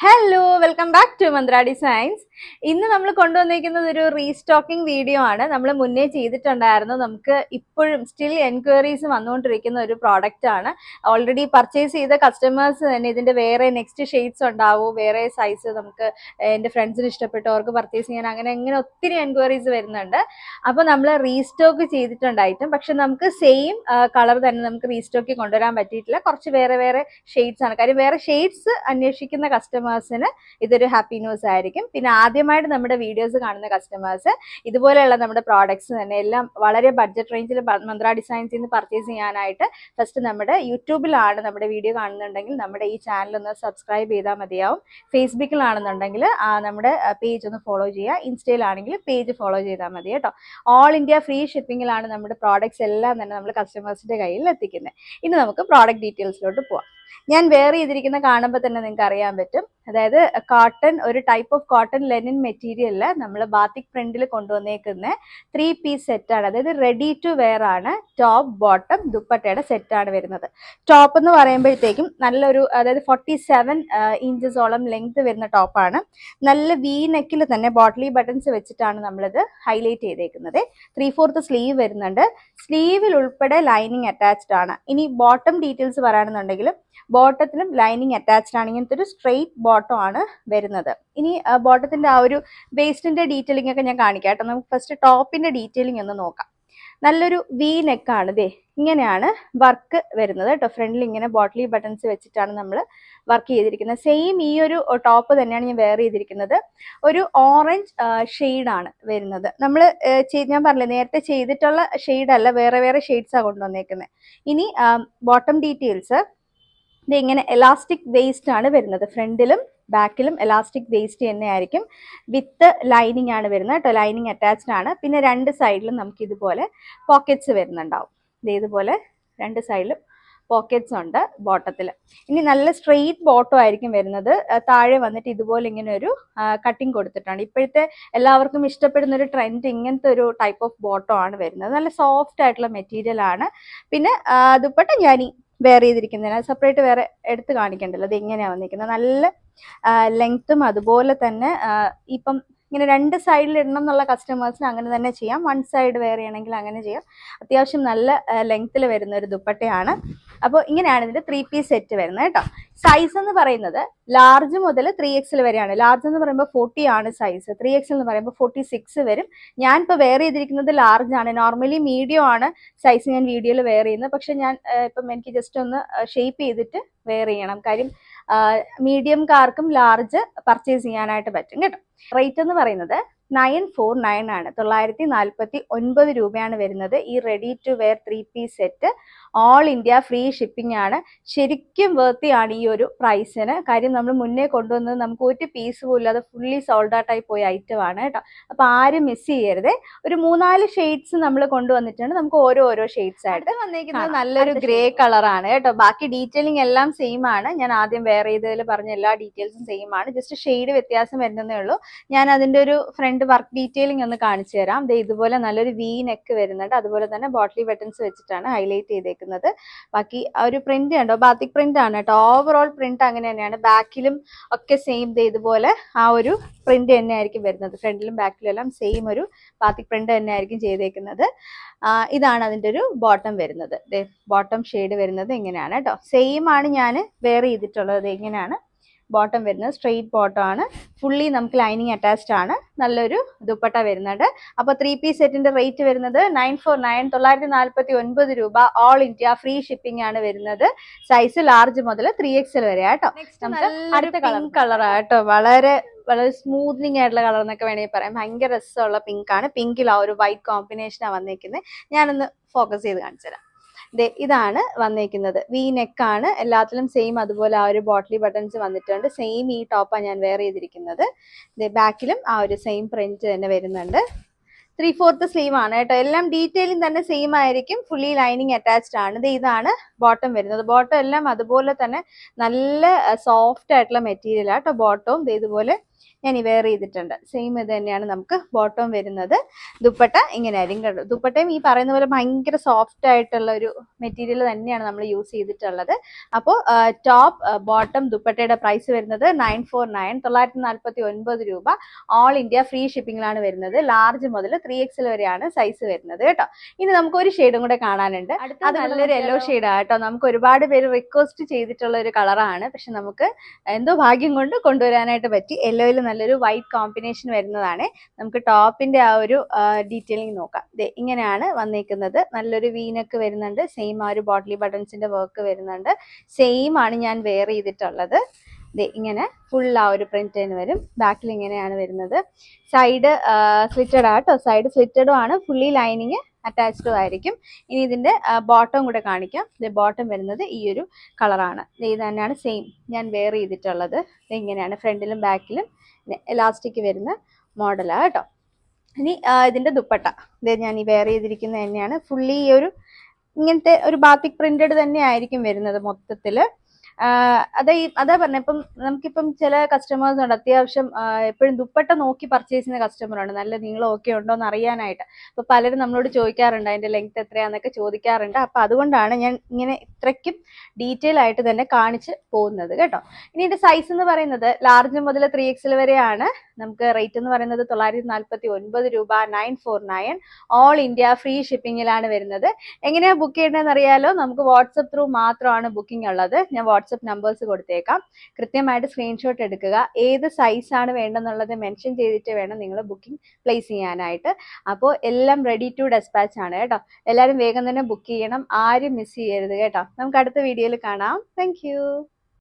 Hello, welcome back to Mantra designs. ഇന്ന് നമ്മൾ കൊണ്ടുവന്നിരിക്കുന്നത് ഒരു റീസ്റ്റോക്കിംഗ് വീഡിയോ ആണ്. നമ്മൾ മുന്നേ ചെയ്തിട്ടുണ്ടായിരുന്നു. നമുക്ക് ഇപ്പോഴും സ്റ്റിൽ എൻക്വയറീസ് വന്നുകൊണ്ടിരിക്കുന്ന ഒരു പ്രോഡക്റ്റ് ആണ്. ഓൾറെഡി പർച്ചേസ് ചെയ്ത കസ്റ്റമേഴ്സ് തന്നെ ഇതിന്റെ വേറെ നെക്സ്റ്റ് ഷെയ്ഡ്സ് ഉണ്ടാവും, വേറെ സൈസ് നമുക്ക് എൻ്റെ ഫ്രണ്ട്സിന് ഇഷ്ടപ്പെട്ടു, അവർക്ക് പർച്ചേസ് ചെയ്യാൻ അങ്ങനെ ഒത്തിരി എൻക്വയറീസ് വരുന്നുണ്ട്. അപ്പോൾ നമ്മൾ റീസ്റ്റോക്ക് ചെയ്തിട്ടുണ്ടായിട്ടും പക്ഷെ നമുക്ക് സെയിം കളർ തന്നെ നമുക്ക് റീസ്റ്റോക്ക് കൊണ്ടുവരാൻ പറ്റിയിട്ടില്ല. കുറച്ച് വേറെ ഷെയ്ഡ്സ് ആണ്. കാര്യം വേറെ ഷെയ്ഡ്സ് അന്വേഷിക്കുന്ന കസ്റ്റമേഴ്സിന് ഇതൊരു ഹാപ്പി ന്യൂസ് ആയിരിക്കും. പിന്നെ ആദ്യമായിട്ട് നമ്മുടെ വീഡിയോസ് കാണുന്ന കസ്റ്റമേഴ്സ് ഇതുപോലെയുള്ള നമ്മുടെ പ്രോഡക്ട്സ് തന്നെ എല്ലാം വളരെ ബഡ്ജറ്റ് റേഞ്ചിൽ മന്ത്ര ഡിസൈൻസിൽ നിന്ന് പർച്ചേസ് ചെയ്യാനായിട്ട് ഫസ്റ്റ് നമ്മുടെ യൂട്യൂബിലാണ് നമ്മുടെ വീഡിയോ കാണുന്നുണ്ടെങ്കിൽ നമ്മുടെ ഈ ചാനൽ ഒന്ന് സബ്സ്ക്രൈബ് ചെയ്താൽ മതിയാവും. ഫേസ്ബുക്കിലാണെന്നുണ്ടെങ്കിൽ നമ്മുടെ പേജ് ഒന്ന് ഫോളോ ചെയ്യുക. ഇൻസ്റ്റയിലാണെങ്കിൽ പേജ് ഫോളോ ചെയ്താൽ മതി കേട്ടോ. ഓൾ ഇന്ത്യ ഫ്രീ ഷിപ്പിങ്ങിലാണ് നമ്മുടെ പ്രോഡക്ട്സ് എല്ലാം തന്നെ നമ്മൾ കസ്റ്റമേഴ്സിന്റെ കയ്യിൽ എത്തിക്കുന്നത്. ഇനി നമുക്ക് പ്രോഡക്റ്റ് ഡീറ്റെയിൽസിലോട്ട് പോവാം. ഞാൻ വെയർ ചെയ്തിരിക്കുന്ന കാണുമ്പോൾ തന്നെ നിങ്ങൾക്ക് അറിയാൻ പറ്റും. അതായത് കോട്ടൺ, ഒരു ടൈപ്പ് ഓഫ് കോട്ടൺ ലെനിൻ മെറ്റീരിയലിൽ നമ്മൾ ബാത്തിക് പ്രിന്റിൽ കൊണ്ടുവന്നേക്കുന്ന 3 പീസ് സെറ്റാണ്. അതായത് റെഡി ടു വെയർ ആണ്. ടോപ്പ്, ബോട്ടം, ദുപ്പട്ടയുടെ സെറ്റാണ് വരുന്നത്. ടോപ്പ് എന്ന് പറയുമ്പോഴത്തേക്കും നല്ലൊരു, അതായത് 47 ഇഞ്ചസോളം ലെങ്ത് വരുന്ന ടോപ്പാണ്. നല്ല വി നെക്കിൽ തന്നെ ബോട്ടിലി ബട്ടൺസ് വെച്ചിട്ടാണ് നമ്മളിത് ഹൈലൈറ്റ് ചെയ്തേക്കുന്നത്. 3/4 സ്ലീവ് വരുന്നുണ്ട്. സ്ലീവിൽ ഉൾപ്പെടെ ലൈനിങ് അറ്റാച്ച്ഡ് ആണ്. ഇനി ബോട്ടം ഡീറ്റെയിൽസ് പറയുകയാണെന്നുണ്ടെങ്കിൽ ബോട്ടത്തിലും ലൈനിങ് അറ്റാച്ച്ഡ് ആണ്. ഇങ്ങനത്തെ ഒരു സ്ട്രെയിറ്റ് ബോട്ടം ആണ് വരുന്നത്. ഇനി ബോട്ടത്തിന്റെ ആ ഒരു വേസ്റ്റിന്റെ ഡീറ്റെയിലിംഗ് ഒക്കെ ഞാൻ കാണിക്കാം കേട്ടോ. നമുക്ക് ഫസ്റ്റ് ടോപ്പിന്റെ ഡീറ്റെയിലിംഗ് ഒന്ന് നോക്കാം. നല്ലൊരു വി നെക്കാണ്. ദേ ഇങ്ങനെയാണ് വർക്ക് വരുന്നത് കേട്ടോ. ഫ്രണ്ടിൽ ഇങ്ങനെ ബോട്ടിലി ബട്ടൺസ് വെച്ചിട്ടാണ് നമ്മൾ വർക്ക് ചെയ്തിരിക്കുന്നത്. സെയിം ഈ ഒരു ടോപ്പ് തന്നെയാണ് ഞാൻ വെയർ ചെയ്തിരിക്കുന്നത്. ഒരു ഓറഞ്ച് ഷെയ്ഡാണ് വരുന്നത്. നമ്മൾ ഞാൻ പറഞ്ഞില്ലേ നേരത്തെ ചെയ്തിട്ടുള്ള ഷെയ്ഡ് അല്ല, വേറെ ഷെയ്ഡ്സാണ് കൊണ്ടുവന്നേക്കുന്നത്. ഇനി ബോട്ടം ഡീറ്റെയിൽസ് ഇത് ഇങ്ങനെ എലാസ്റ്റിക് വേസ്റ്റ് ആണ് വരുന്നത്. ഫ്രണ്ടിലും ബാക്കിലും എലാസ്റ്റിക് വേസ്റ്റ് തന്നെയായിരിക്കും. വിത്ത് ലൈനിങ് ആണ് വരുന്നത് കേട്ടോ. ലൈനിങ് അറ്റാച്ച്ഡ് ആണ്. പിന്നെ രണ്ട് സൈഡിലും നമുക്ക് ഇതുപോലെ പോക്കറ്റ്സ് വരുന്നുണ്ടാവും. ഇതുപോലെ രണ്ട് സൈഡിലും പോക്കറ്റ്സ് ഉണ്ട് ബോട്ടത്തിൽ. ഇനി നല്ല സ്ട്രെയിറ്റ് ബോട്ടം ആയിരിക്കും വരുന്നത്. താഴെ വന്നിട്ട് ഇതുപോലെ ഇങ്ങനെ ഒരു കട്ടിങ് കൊടുത്തിട്ടാണ്. ഇപ്പോഴത്തെ എല്ലാവർക്കും ഇഷ്ടപ്പെടുന്ന ഒരു ട്രെൻഡ് ഇങ്ങനത്തെ ഒരു ടൈപ്പ് ഓഫ് ബോട്ടം ആണ് വരുന്നത്. നല്ല സോഫ്റ്റ് ആയിട്ടുള്ള മെറ്റീരിയൽ ആണ്. പിന്നെ ദുപ്പട്ട ഞാൻ വെയർ ചെയ്തിരിക്കുന്നതിന് സെപ്പറേറ്റ് വേറെ എടുത്ത് കാണിക്കണ്ടല്ലോ. അത് എങ്ങനെയാണ് വന്നിരിക്കുന്നത്. നല്ല ലെങ്ത്തും അതുപോലെ തന്നെ ഇപ്പം ഇങ്ങനെ രണ്ട് സൈഡിൽ ഇടണം എന്നുള്ള കസ്റ്റമേഴ്സിന് അങ്ങനെ തന്നെ ചെയ്യാം. വൺ സൈഡ് വെയർ ചെയ്യണമെങ്കിൽ അങ്ങനെ ചെയ്യാം. അത്യാവശ്യം നല്ല ലെങ്ത്തിൽ വരുന്ന ഒരു ദുപ്പട്ടയാണ്. അപ്പോൾ ഇങ്ങനെയാണ് ഇതിന്റെ 3 പീസ് സെറ്റ് വരുന്നത് കേട്ടോ. സൈസ് എന്ന് പറയുന്നത് ലാർജ് മുതൽ 3XL വരെയാണ്. ലാർജ് എന്ന് പറയുമ്പോൾ 40 ആണ് സൈസ്. 3XL എന്ന് പറയുമ്പോൾ 46 വരും. ഞാനിപ്പോൾ വെയർ ചെയ്തിരിക്കുന്നത് ലാർജ് ആണ്. നോർമലി മീഡിയം ആണ് സൈസ് ഞാൻ വീഡിയോയിൽ വെയർ ചെയ്യുന്നത്. പക്ഷെ ഞാൻ ഇപ്പം എനിക്ക് ജസ്റ്റ് ഒന്ന് ഷേപ്പ് ചെയ്തിട്ട് വെയർ ചെയ്യണം. കാര്യം മീഡിയംകാർക്കും ലാർജ് പർച്ചേസ് ചെയ്യാനായിട്ട് പറ്റും കേട്ടോ. റേറ്റ് എന്ന് പറയുന്നത് 949 ആണ്. 949 രൂപയാണ് വരുന്നത് ഈ ready to wear 3 piece set. All India free shipping ആണ്. ശരിക്കും വേർത്തിയാണ് ഈ ഒരു പ്രൈസിന്. കാര്യം നമ്മൾ മുന്നേ കൊണ്ടുവന്നത് നമുക്ക് ഒരു പീസ് പോലും ഇല്ലാതെ ഫുള്ളി സോൾഡ് ഔട്ട് ആയി പോയ ഐറ്റം ആണ് കേട്ടോ. അപ്പൊ ആരും മിസ് ചെയ്യരുത്. ഒരു 3-4 ഷെയ്ഡ്സ് നമ്മൾ കൊണ്ടുവന്നിട്ടുണ്ട്. നമുക്ക് ഓരോ ഷെയ്ഡ്സ് ആയിട്ട് വന്നിരിക്കുന്നത് നല്ലൊരു ഗ്രേ കളറാണ് കേട്ടോ. ബാക്കി ഡീറ്റെയിലിംഗ് എല്ലാം സെയിം ആണ്. ഞാൻ ആദ്യം വെയർ ചെയ്തതിൽ പറഞ്ഞ എല്ലാ ഡീറ്റെയിൽസും സെയിം ആണ്. ജസ്റ്റ് ഷെയ്ഡ് വ്യത്യാസം വരുന്നതേ ഉള്ളൂ. ഞാൻ അതിന്റെ ഒരു ഫ്രണ്ട് വർക്ക് ഡീറ്റെയിലിംഗ് ഒന്ന് കാണിച്ചു തരാം. ഇതുപോലെ നല്ലൊരു വി നെക്ക് വരുന്നുണ്ട്. അതുപോലെ തന്നെ ബോട്ടിലി ബട്ടൺസ് വെച്ചിട്ടാണ് ഹൈലൈറ്റ് ചെയ്തേക്കുന്നത്. ബാക്കി ആ ഒരു പ്രിന്റ് കണ്ടോ, ബാത്തിക് പ്രിന്റ് ആണ് കേട്ടോ. ഓവറോൾ പ്രിന്റ് അങ്ങനെ തന്നെയാണ്. ബാക്കിലും ഒക്കെ സെയിം ഇതുപോലെ ആ ഒരു പ്രിന്റ് തന്നെ ആയിരിക്കും വരുന്നത്. ഫ്രണ്ടിലും ബാക്കിലും എല്ലാം സെയിം ഒരു ബാത്തിക് പ്രിന്റ് തന്നെ ആയിരിക്കും ചെയ്തേക്കുന്നത്. ഇതാണ് അതിന്റെ ഒരു ബോട്ടം വരുന്നത്. ബോട്ടം ഷെയ്ഡ് വരുന്നത് ഇങ്ങനെയാണ് കേട്ടോ. സെയിം ആണ് ഞാൻ വെയർ ചെയ്തിട്ടുള്ളത്. ഇങ്ങനെയാണ് ബോട്ടം വരുന്നത്. സ്ട്രെയിറ്റ് ബോട്ടം ആണ്. ഫുള്ളി നമുക്ക് ലൈനിങ് അറ്റാച്ച്ഡ് ആണ്. നല്ലൊരു ദുപ്പട്ട വരുന്നുണ്ട്. അപ്പോൾ 3 പീസ് സെറ്റിന്റെ റേറ്റ് വരുന്നത് 949 രൂപ. ഓൾ ഇന്ത്യ ഫ്രീ ഷിപ്പിംഗ് ആണ് വരുന്നത്. സൈസ് ലാർജ് മുതൽ 3XL വരെ കേട്ടോ. അടുത്ത പിങ്ക് കളറാണ് കേട്ടോ. വളരെ സ്മൂത്ത്നിങ് ആയിട്ടുള്ള കളർ എന്നൊക്കെ വേണമെങ്കിൽ പറയാം. ഭയങ്കര രസമുള്ള പിങ്ക് ആണ്. പിങ്കിൽ ആ ഒരു വൈറ്റ് കോമ്പിനേഷനാണ് വന്നേക്കുന്നത്. ഞാനൊന്ന് ഫോക്കസ് ചെയ്ത് കാണിച്ചു തരാം. ഇതാണ് വന്നേക്കുന്നത്. വി നെക്കാണ്. എല്ലാത്തിലും സെയിം അതുപോലെ ആ ഒരു ബോട്ടിലി ബട്ടൺസ് വന്നിട്ടുണ്ട്. സെയിം ഈ ടോപ്പാണ് ഞാൻ വെയർ ചെയ്തിരിക്കുന്നത്. ബാക്കിലും ആ ഒരു സെയിം പ്രിന്റ് തന്നെ വരുന്നുണ്ട്. 3/4 സ്ലീവ് ആണ് കേട്ടോ. എല്ലാം ഡീറ്റെയിലിംഗ് തന്നെ സെയിം ആയിരിക്കും. ഫുള്ളി ലൈനിങ് അറ്റാച്ച്ഡ് ആണ്. ഇതാണ് ബോട്ടം വരുന്നത്. ബോട്ടം എല്ലാം അതുപോലെ തന്നെ നല്ല സോഫ്റ്റ് ആയിട്ടുള്ള മെറ്റീരിയൽ ആട്ടോ. ബോട്ടവും ഇതുപോലെ ഞാൻ ഈ വെയർ ചെയ്തിട്ടുണ്ട്. സെയിം ഇത് തന്നെയാണ് നമുക്ക് ബോട്ടം വരുന്നത്. ദുപ്പട്ട ഇങ്ങനെ ആയിരിക്കും കണ്ടു. ദുപ്പട്ടയും ഈ പറയുന്ന പോലെ ഭയങ്കര സോഫ്റ്റ് ആയിട്ടുള്ള ഒരു മെറ്റീരിയൽ തന്നെയാണ് നമ്മൾ യൂസ് ചെയ്തിട്ടുള്ളത്. അപ്പോൾ ടോപ്പ് ബോട്ടം ദുപ്പട്ടയുടെ പ്രൈസ് വരുന്നത് 949 949 രൂപ. ഓൾ ഇന്ത്യ ഫ്രീ ഷിപ്പിംഗിലാണ് വരുന്നത്. ലാർജ് മുതൽ 3XL വരെയാണ് സൈസ് വരുന്നത് കേട്ടോ. ഇനി നമുക്ക് ഒരു ഷെയ്ഡും കൂടെ കാണാനുണ്ട്. അത് നല്ലൊരു യെല്ലോ ഷെയ്ഡാണ് കേട്ടോ. നമുക്ക് ഒരുപാട് പേര് റിക്വസ്റ്റ് ചെയ്തിട്ടുള്ള ഒരു കളറാണ്. പക്ഷെ നമുക്ക് എന്തോ ഭാഗ്യം കൊണ്ട് കൊണ്ടുവരാനായിട്ട് പറ്റി. യെല്ലോയിൽ നല്ലൊരു വൈറ്റ് കോമ്പിനേഷൻ വരുന്നതാണ്. നമുക്ക് ടോപ്പിന്റെ ആ ഒരു ഡീറ്റെയിലിംഗ് നോക്കാം. ഇങ്ങനെയാണ് വന്നിരിക്കുന്നത്. നല്ലൊരു വീനക്ക് വരുന്നുണ്ട്. സെയിം ആ ഒരു ബോട്ടിലി ബട്ടൺസിന്റെ വർക്ക് വരുന്നുണ്ട്. സെയിം ആണ് ഞാൻ വെയർ ചെയ്തിട്ടുള്ളത്. ഇങ്ങനെ ഫുൾ ആ ഒരു പ്രിന്റ് തന്നെ വരും. ബാക്കിൽ ഇങ്ങനെയാണ് വരുന്നത്. സൈഡ് സ്ലിറ്റഡ് ആട്ടോ. സൈഡ് സ്ലിറ്റഡും ആണ്. ഫുള്ളി ലൈനിങ് അറ്റാച്ച്ഡും ആയിരിക്കും. ഇനി ഇതിന്റെ ബോട്ടം കൂടെ കാണിക്കാം. ബോട്ടം വരുന്നത് ഈ ഒരു കളറാണ്. ഇത് തന്നെയാണ് സെയിം ഞാൻ വെയർ ചെയ്തിട്ടുള്ളത്. ഇങ്ങനെയാണ് ഫ്രണ്ടിലും ബാക്കിലും എലാസ്റ്റിക് വരുന്ന മോഡലാണ് കേട്ടോ. ഇനി ഇതിന്റെ ദുപ്പട്ട ഞാൻ ഈ വെയർ ചെയ്തിരിക്കുന്നത് തന്നെയാണ്. ഫുള്ളി ഈ ഒരു ഇങ്ങനത്തെ ഒരു ബാത്തിക് പ്രിന്റഡ് തന്നെ ആയിരിക്കും വരുന്നത് മൊത്തത്തില്. അതാ പറഞ്ഞ ഇപ്പം നമുക്കിപ്പം ചില കസ്റ്റമേഴ്സ് ഉണ്ട് അത്യാവശ്യം എപ്പോഴും ദുപ്പട്ട നോക്കി പർച്ചേസ് ചെയ്യുന്ന കസ്റ്റമറുണ്ട്. നല്ല നീളം ഒക്കെ ഉണ്ടോ എന്ന് അറിയാനായിട്ട്. അപ്പൊ പലരും നമ്മളോട് ചോദിക്കാറുണ്ട് അതിന്റെ ലെങ്ത് എത്രയാന്നൊക്കെ ചോദിക്കാറുണ്ട്. അപ്പൊ അതുകൊണ്ടാണ് ഞാൻ ഇങ്ങനെ ഇത്രയ്ക്കും ഡീറ്റെയിൽ ആയിട്ട് തന്നെ കാണിച്ച് പോകുന്നത് കേട്ടോ. ഇനി ഇതിന്റെ സൈസ് എന്ന് പറയുന്നത് ലാർജ് മുതൽ 3XL വരെയാണ്. നമുക്ക് റേറ്റ് എന്ന് പറയുന്നത് 949 രൂപ. 949 ഓൾ ഇന്ത്യ ഫ്രീ ഷിപ്പിംഗിലാണ് വരുന്നത്. എങ്ങനെയാ ബുക്ക് ചെയ്യേണ്ടതെന്ന് അറിയാലോ. നമുക്ക് വാട്സപ്പ് ത്രൂ മാത്രമാണ് ബുക്കിംഗ് ഉള്ളത്. ഞാൻ വാട്സപ്പ് നമ്പേഴ്സ് കൊടുത്തേക്കാം. കൃത്യമായിട്ട് സ്ക്രീൻഷോട്ട് എടുക്കുക. ഏത് സൈസാണ് വേണ്ടെന്നുള്ളത് മെൻഷൻ ചെയ്തിട്ട് വേണം നിങ്ങൾ ബുക്കിംഗ് പ്ലേസ് ചെയ്യാനായിട്ട്. അപ്പോൾ എല്ലാം റെഡി ടു ഡെസ്പാച്ച് ആണ് കേട്ടോ. എല്ലാവരും വേഗം തന്നെ ബുക്ക് ചെയ്യണം. ആരും മിസ് ചെയ്യരുത് കേട്ടോ. നമുക്ക് അടുത്ത വീഡിയോയിൽ കാണാം. താങ്ക്